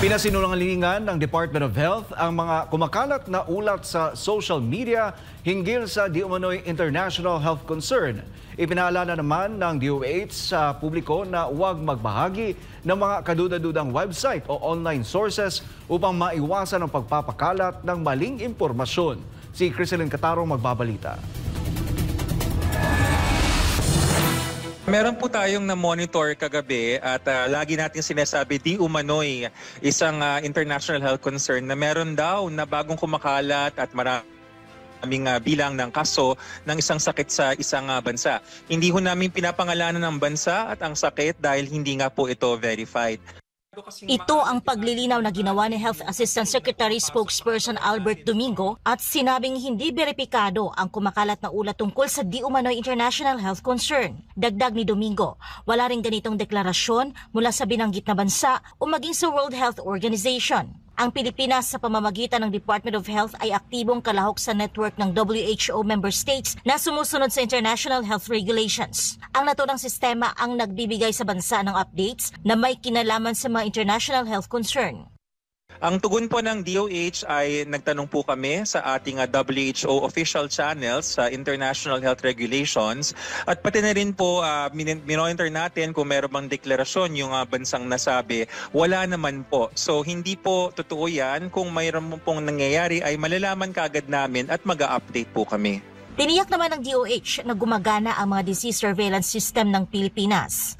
Pinasinungalingan ng Department of Health ang mga kumakalat na ulat sa social media hinggil sa di umano'y international health concern. Ipinaalala naman ng DOH sa publiko na huwag magbahagi ng mga kaduda-dudang website o online sources upang maiwasan ang pagpapakalat ng maling impormasyon. Si Criselyn Catarong magbabalita. Meron po tayong na-monitor kagabi at lagi natin sinasabi di umano'y isang international health concern na meron daw na bagong kumakalat at maraming bilang ng kaso ng isang sakit sa isang bansa. Hindi ho namin pinapangalanan ng bansa at ang sakit dahil hindi nga po ito verified. Ito ang paglilinaw na ginawa ni Health Assistant Secretary Spokesperson Albert Domingo at sinabing hindi beripikado ang kumakalat na ulat tungkol sa di umano'y international health concern. Dagdag ni Domingo, wala ring ganitong deklarasyon mula sa binanggit na bansa o maging sa World Health Organization. Ang Pilipinas sa pamamagitan ng Department of Health ay aktibong kalahok sa network ng WHO member states na sumusunod sa international health regulations. Ang naturang sistema ang nagbibigay sa bansa ng updates na may kinalaman sa mga international health concern. Ang tugon po ng DOH ay nagtanong po kami sa ating WHO official channels sa international health regulations at pati na rin po minonitor natin kung meron bang deklarasyon yung bansang nasabi. Wala naman po. So hindi po totoo yan. Kung mayroon pong nangyayari ay malalaman kaagad namin at mag-a-update po kami. Tiniyak naman ng DOH na gumagana ang mga disease surveillance system ng Pilipinas.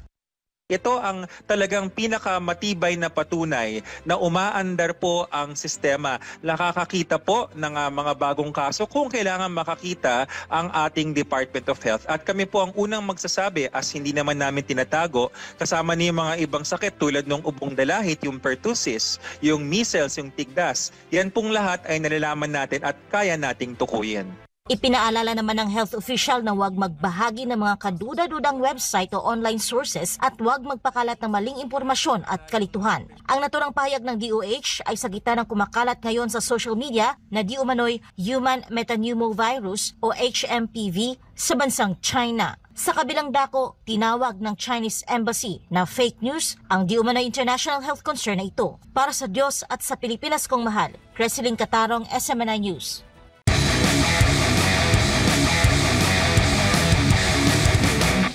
Ito ang talagang pinakamatibay na patunay na umaandar po ang sistema. Nakakakita po ng mga bagong kaso kung kailangan makakita ang ating Department of Health. At kami po ang unang magsasabi as hindi naman namin tinatago kasama ni mga ibang sakit tulad ng ubong dalahit, yung pertussis, yung measles, yung tigdas. Yan pong lahat ay nalalaman natin at kaya nating tukuyin. Ipinaalala naman ng health official na huwag magbahagi ng mga kaduda-dudang website o online sources at huwag magpakalat ng maling impormasyon at kalituhan. Ang naturang pahayag ng DOH ay sa gitna ng kumakalat ngayon sa social media na di umano'y human metapneumovirus o HMPV sa bansang China. Sa kabilang dako, tinawag ng Chinese Embassy na fake news ang di umano'y international health concern na ito. Para sa Diyos at sa Pilipinas kong mahal, Criselyn Catarong, SMNI News.